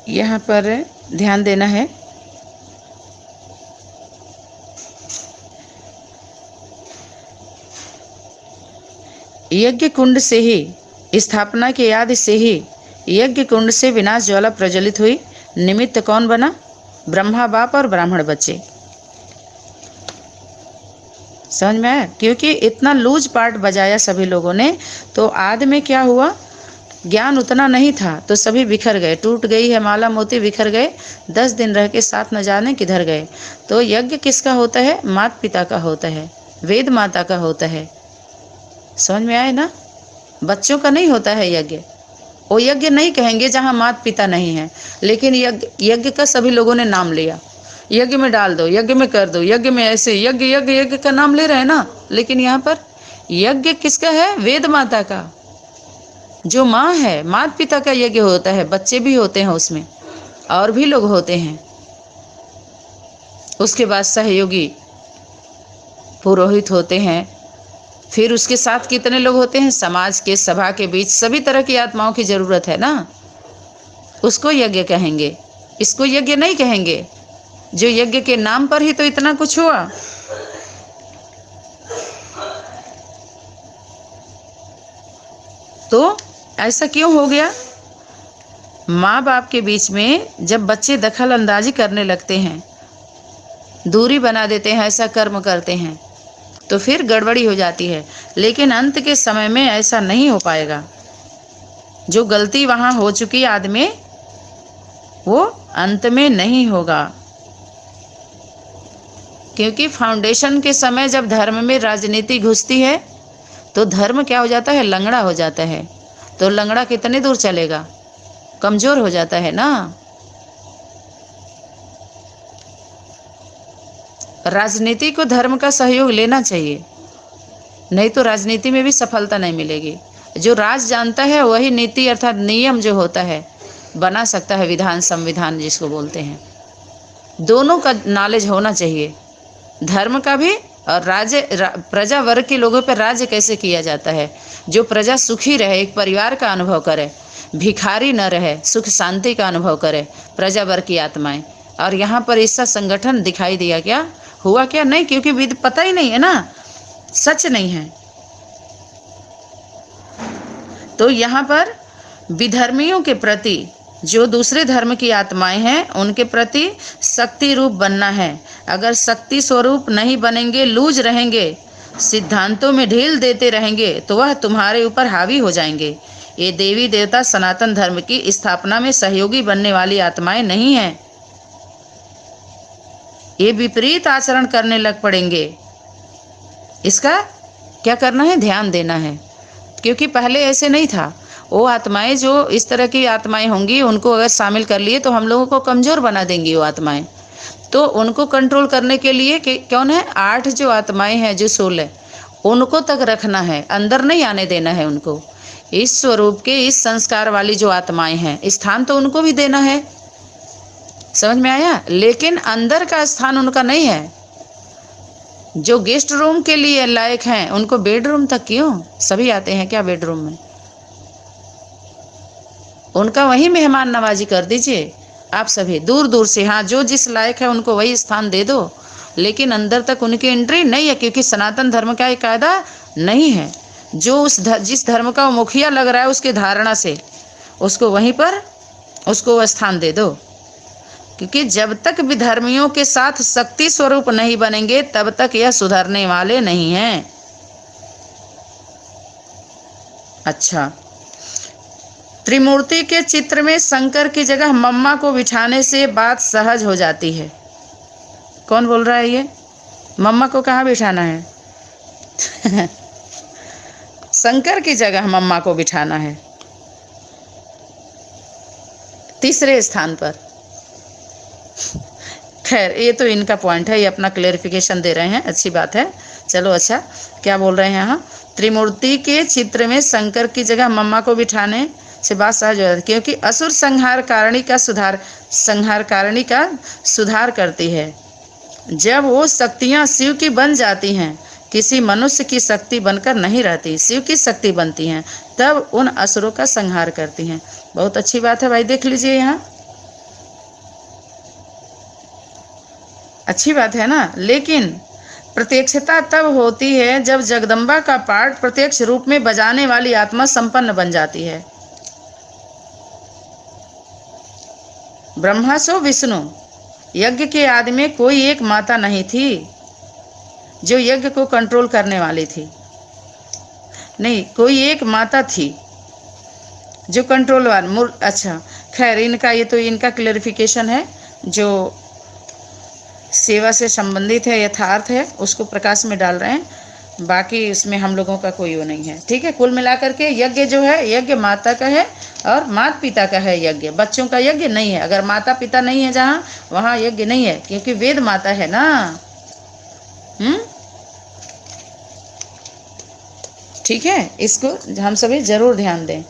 यहाँ पर ध्यान देना है। यज्ञ कुंड से ही, स्थापना की याद से ही यज्ञ कुंड से विनाश ज्वाला प्रज्वलित हुई। निमित्त कौन बना? ब्रह्मा बाप और ब्राह्मण बच्चे। समझ में आया? क्योंकि इतना लूज पार्ट बजाया सभी लोगों ने, तो आदि में क्या हुआ, ज्ञान उतना नहीं था, तो सभी बिखर गए, टूट गई है माला मोती, बिखर गए। 10 दिन रह के साथ न जाने किधर गए। तो यज्ञ किसका होता है? माता पिता का होता है, वेद माता का होता है। समझ में आए ना? बच्चों का नहीं होता है यज्ञ। वो यज्ञ नहीं कहेंगे जहाँ माता पिता नहीं है, लेकिन यज्ञ का सभी लोगों ने नाम लिया। यज्ञ में डाल दो, यज्ञ में कर दो, यज्ञ में ऐसे, यज्ञ यज्ञ यज्ञ का नाम ले रहे हैं ना। लेकिन यहाँ पर यज्ञ किसका है? वेद माता का। जो माँ है, माता पिता का यज्ञ होता है। बच्चे भी होते हैं उसमें, और भी लोग होते हैं। उसके बाद सहयोगी पुरोहित होते हैं। फिर उसके साथ कितने लोग होते हैं? समाज के, सभा के बीच सभी तरह की आत्माओं की जरूरत है ना। उसको यज्ञ कहेंगे, इसको यज्ञ नहीं कहेंगे। जो यज्ञ के नाम पर ही तो इतना कुछ हुआ। तो ऐसा क्यों हो गया? माँ बाप के बीच में जब बच्चे दखल अंदाजी करने लगते हैं, दूरी बना देते हैं, ऐसा कर्म करते हैं, तो फिर गड़बड़ी हो जाती है। लेकिन अंत के समय में ऐसा नहीं हो पाएगा। जो गलती वहाँ हो चुकी आदमी, वो अंत में नहीं होगा। क्योंकि फाउंडेशन के समय जब धर्म में राजनीति घुसती है, तो धर्म क्या हो जाता है? लंगड़ा हो जाता है। तो लंगड़ा कितने दूर चलेगा? कमजोर हो जाता है ना। राजनीति को धर्म का सहयोग लेना चाहिए, नहीं तो राजनीति में भी सफलता नहीं मिलेगी। जो राज जानता है वही नीति अर्थात नियम जो होता है बना सकता है, विधान संविधान जिसको बोलते हैं। दोनों का नॉलेज होना चाहिए, धर्म का भी और प्रजा वर्ग के लोगों पर राज्य कैसे किया जाता है। जो प्रजा सुखी रहे, एक परिवार का अनुभव करे, भिखारी न रहे, सुख शांति का अनुभव करे प्रजा वर्ग की आत्माएं। और यहाँ पर ऐसा संगठन दिखाई दिया, क्या हुआ क्या? नहीं, क्योंकि विद पता ही नहीं है ना, सच नहीं है। तो यहाँ पर विधर्मियों के प्रति, जो दूसरे धर्म की आत्माएं हैं, उनके प्रति शक्ति रूप बनना है। अगर शक्ति स्वरूप नहीं बनेंगे, लूज रहेंगे, सिद्धांतों में ढील देते रहेंगे, तो वह तुम्हारे ऊपर हावी हो जाएंगे। ये देवी देवता सनातन धर्म की स्थापना में सहयोगी बनने वाली आत्माएं नहीं हैं। ये विपरीत आचरण करने लग पड़ेंगे। इसका क्या करना है? ध्यान देना है। क्योंकि पहले ऐसे नहीं था। वो आत्माएं जो इस तरह की आत्माएं होंगी, उनको अगर शामिल कर लिए तो हम लोगों को कमज़ोर बना देंगी वो आत्माएं। तो उनको कंट्रोल करने के लिए कौन है? 8 जो आत्माएं हैं, जो 16, उनको तक रखना है, अंदर नहीं आने देना है उनको। इस स्वरूप के, इस संस्कार वाली जो आत्माएं हैं, स्थान तो उनको भी देना है। समझ में आया? लेकिन अंदर का स्थान उनका नहीं है। जो गेस्ट रूम के लिए लायक हैं, उनको बेडरूम तक क्यों? सभी आते हैं क्या बेडरूम में? उनका वही मेहमान नवाजी कर दीजिए आप सभी, दूर दूर से। हाँ, जो जिस लायक है उनको वही स्थान दे दो, लेकिन अंदर तक उनकी एंट्री नहीं है। क्योंकि सनातन धर्म का एक कायदा नहीं है। जो जिस धर्म का वो मुखिया लग रहा है, उसके धारणा से उसको वहीं पर उसको स्थान दे दो। क्योंकि जब तक विधर्मियों के साथ शक्ति स्वरूप नहीं बनेंगे, तब तक यह सुधरने वाले नहीं हैं। अच्छा, त्रिमूर्ति के चित्र में शंकर की जगह मम्मा को बिठाने से बात सहज हो जाती है। कौन बोल रहा है ये? मम्मा को कहाँ बिठाना है? शंकर की जगह मम्मा को बिठाना है, तीसरे स्थान पर। खैर, ये तो इनका पॉइंट है, ये अपना क्लेरिफिकेशन दे रहे हैं, अच्छी बात है। चलो, अच्छा, क्या बोल रहे हैं यहाँ? त्रिमूर्ति के चित्र में शंकर की जगह मम्मा को बिठाने से बात सहज हो जाती है। क्योंकि असुर संहार कारिणी का सुधार करती है। जब वो शक्तियाँ शिव की बन जाती हैं, किसी मनुष्य की शक्ति बनकर नहीं रहती, शिव की शक्ति बनती हैं, तब उन असुरों का संहार करती हैं। बहुत अच्छी बात है भाई, देख लीजिए यहाँ अच्छी बात है ना। लेकिन प्रत्यक्षता तब होती है जब जगदम्बा का पाठ प्रत्यक्ष रूप में बजाने वाली आत्मा संपन्न बन जाती है। ब्रह्मा सो विष्णु, यज्ञ के आदि में कोई एक माता नहीं थी जो यज्ञ को कंट्रोल करने वाली थी। नहीं, कोई एक माता थी जो कंट्रोल वाली। अच्छा, खैर इनका ये तो इनका क्लैरिफिकेशन है जो सेवा से संबंधित है, यथार्थ है, उसको प्रकाश में डाल रहे हैं। बाकी इसमें हम लोगों का कोई वो नहीं है। ठीक है, कुल मिलाकर के यज्ञ जो है, यज्ञ माता का है और माता पिता का है। यज्ञ बच्चों का यज्ञ नहीं है। अगर माता पिता नहीं है जहाँ, वहाँ यज्ञ नहीं है, क्योंकि वेद माता है ना। ठीक है, इसको हम सभी जरूर ध्यान दें।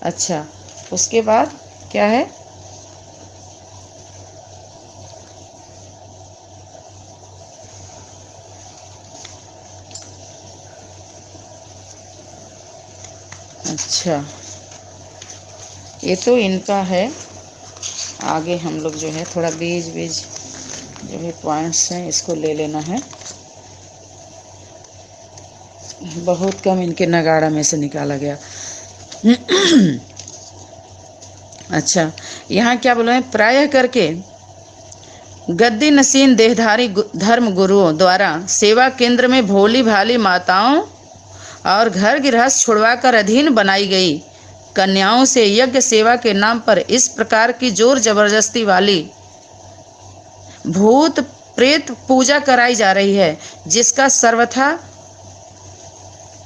अच्छा, उसके बाद क्या है? अच्छा, ये तो इनका है। आगे हम लोग जो है थोड़ा बीज जो है पॉइंट्स हैं, इसको ले लेना है। बहुत कम इनके नगाड़ा में से निकाला गया। अच्छा, यहाँ क्या बोला है? प्रायः करके गद्दी नसीन देहधारी धर्म गुरुओं द्वारा सेवा केंद्र में भोली भाली माताओं और घर गृहस्थ छुड़वाकर अधीन बनाई गई कन्याओं से यज्ञ सेवा के नाम पर इस प्रकार की जोर जबरदस्ती वाली भूत प्रेत पूजा कराई जा रही है, जिसका सर्वथा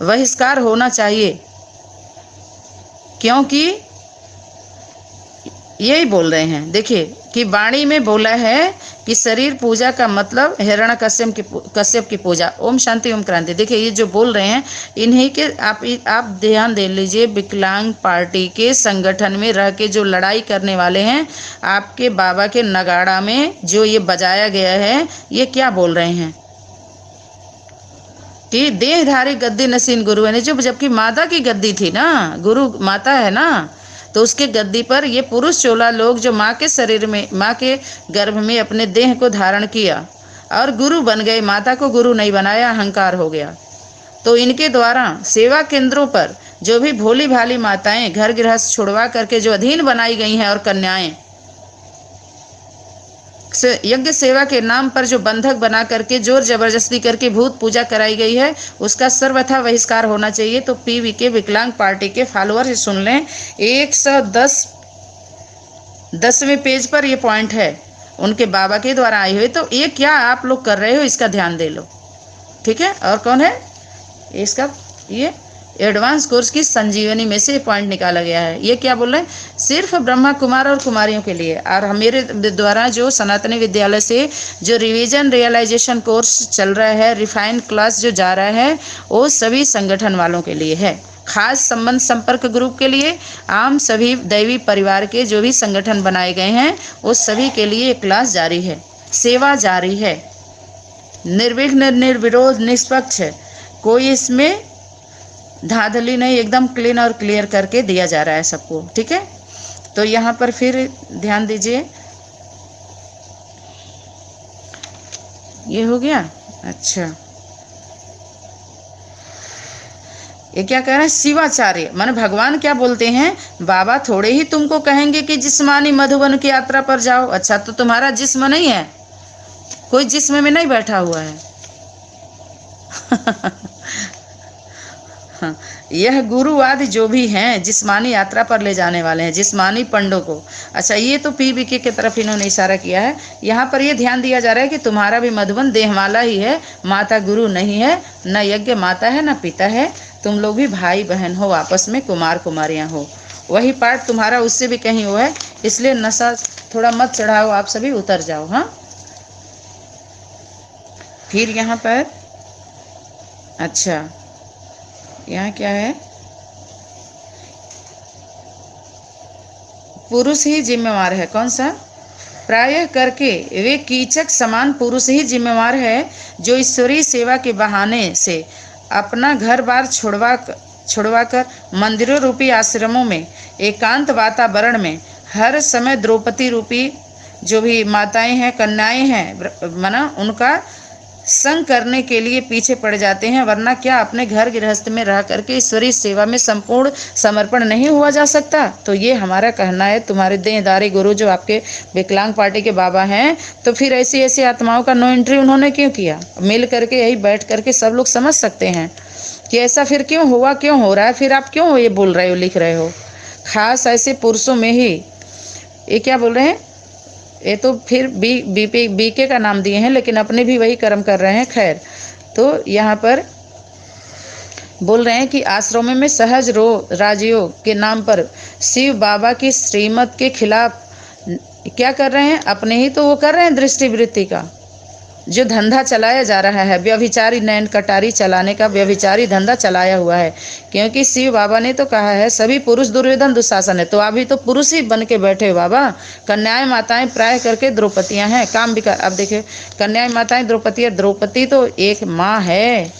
बहिष्कार होना चाहिए। क्योंकि यही बोल रहे हैं, देखिए कि वाणी में बोला है कि शरीर पूजा का मतलब हिरण्यकश्यप की पूजा। ओम शांति ओम क्रांति। देखिए ये जो बोल रहे हैं, इन्हीं के आप ध्यान दे लीजिए। विकलांग पार्टी के संगठन में रह के जो लड़ाई करने वाले हैं, आपके बाबा के नगाड़ा में जो ये बजाया गया है, ये क्या बोल रहे हैं कि देहधारी गद्दी नसीन गुरु है, जो जबकि माता की गद्दी थी ना, गुरु माता है ना, तो उसके गद्दी पर ये पुरुष चोला लोग जो माँ के शरीर में, माँ के गर्भ में अपने देह को धारण किया और गुरु बन गए, माता को गुरु नहीं बनाया, अहंकार हो गया। तो इनके द्वारा सेवा केंद्रों पर जो भी भोली भाली माताएं घर गृहस्थ छुड़वा करके जो अधीन बनाई गई हैं और कन्याएं यज्ञ सेवा के नाम पर जो बंधक बना करके जोर जबरदस्ती करके भूत पूजा कराई गई है, उसका सर्वथा बहिष्कार होना चाहिए। तो पीवी के विकलांग पार्टी के फॉलोअर सुन लें, 110वें पेज पर ये पॉइंट है उनके बाबा के द्वारा आई हुई। तो ये क्या आप लोग कर रहे हो, इसका ध्यान दे लो। ठीक है, और कौन है इसका? ये एडवांस कोर्स की संजीवनी में से पॉइंट निकाला गया है। ये क्या बोल रहे हैं? सिर्फ ब्रह्मा कुमार और कुमारियों के लिए। और मेरे द्वारा जो सनातनी विद्यालय से जो रिवीजन रियलाइजेशन कोर्स चल रहा है, रिफाइंड क्लास जो जा रहा है, वो सभी संगठन वालों के लिए है। खास संबंध संपर्क ग्रुप के लिए, आम सभी दैवी परिवार के जो भी संगठन बनाए गए हैं, वो सभी के लिए क्लास जारी है, सेवा जारी है, निर्विघ्न निर्विरोध निष्पक्ष है, कोई इसमें धांधली नहीं, एकदम क्लीन और क्लियर करके दिया जा रहा है सबको। ठीक है, तो यहाँ पर फिर ध्यान दीजिए, ये हो गया। अच्छा, ये क्या कह रहे हैं? शिवाचार्य माने भगवान क्या बोलते हैं? बाबा थोड़े ही तुमको कहेंगे कि जिस्मानी मधुबन की यात्रा पर जाओ। अच्छा, तो तुम्हारा जिस्म नहीं है, कोई जिस्म में नहीं बैठा हुआ है। हाँ, यह गुरु आदि जो भी हैं जिस्मानी यात्रा पर ले जाने वाले हैं, जिस्मानी पंडों को। अच्छा, ये तो पीबीके की तरफ इन्होंने इशारा किया है। यहाँ पर ये ध्यान दिया जा रहा है कि तुम्हारा भी मधुबन देहमाला ही है, माता गुरु नहीं है, न यज्ञ माता है न पिता है, तुम लोग भी भाई बहन हो, आपस में कुमार कुमारियाँ हो। वही पार्ट तुम्हारा उससे भी कहीं वो है, इसलिए नशा थोड़ा मत चढ़ाओ, आप सभी उतर जाओ। हाँ, फिर यहाँ पर अच्छा, यहाँ क्या है? पुरुष ही जिम्मेवार है। कौन सा? प्रायः करके वे कीचक समान पुरुष ही जिम्मेवार है, जो ईश्वरीय सेवा के बहाने से अपना घर बार छुड़वाकर मंदिरों रूपी आश्रमों में एकांत वातावरण में हर समय द्रौपदी रूपी जो भी माताएं हैं, कन्याएं हैं, माना उनका संग करने के लिए पीछे पड़ जाते हैं, वरना क्या अपने घर गृहस्थ में रह करके ईश्वरीय सेवा में संपूर्ण समर्पण नहीं हुआ जा सकता। तो ये हमारा कहना है। तुम्हारे देहदारी गुरु जो आपके विकलांग पार्टी के बाबा हैं, तो फिर ऐसी ऐसी आत्माओं का नो एंट्री उन्होंने क्यों किया? मिल करके यही बैठ करके सब लोग समझ सकते हैं कि ऐसा फिर क्यों हुआ, क्यों हो रहा है, फिर आप क्यों ये बोल रहे हो, लिख रहे हो। खास ऐसे पुरुषों में ही ये क्या बोल रहे हैं, ये तो फिर बीके का नाम दिए हैं, लेकिन अपने भी वही कर्म कर रहे हैं। खैर, तो यहाँ पर बोल रहे हैं कि आश्रमों में सहज राजयोग के नाम पर शिव बाबा की श्रीमत के खिलाफ क्या कर रहे हैं, अपने ही तो वो कर रहे हैं दृष्टिवृत्ति का जो धंधा चलाया जा रहा है, व्यभिचारी नयन कटारी चलाने का व्यभिचारी धंधा चलाया हुआ है। क्योंकि शिव बाबा ने तो कहा है सभी पुरुष दुर्योधन दुशासन है, तो अभी तो पुरुष ही बन के बैठे हो बाबा। कन्याएं माताएं प्राय करके द्रौपदियां हैं, काम विकार। अब देखिए, कन्याएं माताएं द्रौपदी तो एक माँ है,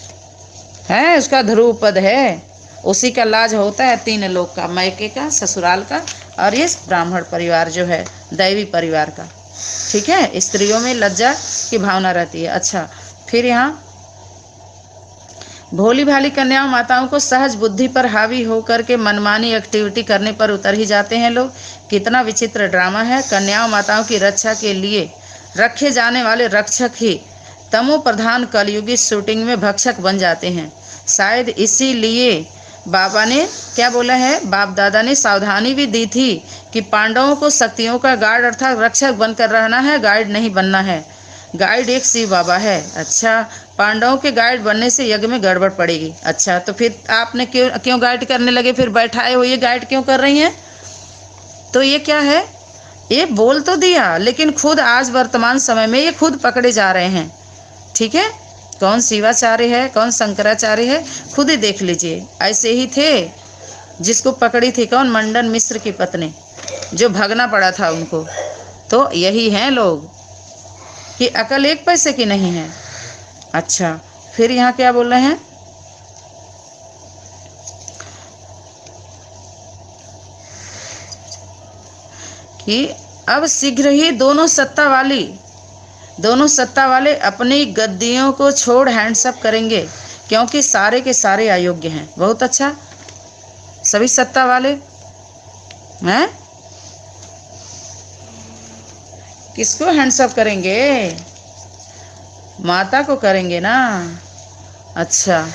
उसका ध्रुव पद है, उसी का लाज होता है 3 लोक का, मैके का, ससुराल का, और ये ब्राह्मण परिवार जो है दैवी परिवार का। ठीक है, स्त्रियों में लज्जा की भावना रहती है। अच्छा, फिर यहाँ भोली भाली कन्याओं माताओं को सहज बुद्धि पर हावी होकर के मनमानी एक्टिविटी करने पर उतर ही जाते हैं लोग। कितना विचित्र ड्रामा है। कन्याओं माताओं की रक्षा के लिए रखे जाने वाले रक्षक ही तमो प्रधान कलयुगी शूटिंग में भक्षक बन जाते हैं। शायद इसीलिए बाबा ने क्या बोला है, बाप दादा ने सावधानी भी दी थी कि पांडवों को शक्तियों का गार्ड अर्थात रक्षक बनकर रहना है, गाइड नहीं बनना है। गाइड एक शिव बाबा है। अच्छा, पांडवों के गाइड बनने से यज्ञ में गड़बड़ पड़ेगी। अच्छा, तो फिर आपने क्यों गाइड करने लगे, फिर बैठाए हो, ये गाइड क्यों कर रही हैं? तो ये क्या है, ये बोल तो दिया, लेकिन खुद आज वर्तमान समय में ये खुद पकड़े जा रहे हैं। ठीक है, कौन शिवाचार्य है, कौन शंकराचार्य है, खुद ही देख लीजिए। ऐसे ही थे जिसको पकड़ी थी, कौन, मंडन मिश्र की पत्नी, जो भगना पड़ा था उनको। तो यही हैं लोग कि अकल 1 पैसे की नहीं है। अच्छा, फिर यहाँ क्या बोल रहे हैं कि अब शीघ्र ही दोनों सत्ता वाले अपनी गद्दियों को छोड़ हैंड्सअप करेंगे, क्योंकि सारे के सारे अयोग्य हैं। बहुत अच्छा, सभी सत्ता वाले हैं, किसको हैंड्सअप करेंगे? माता को करेंगे ना। अच्छा,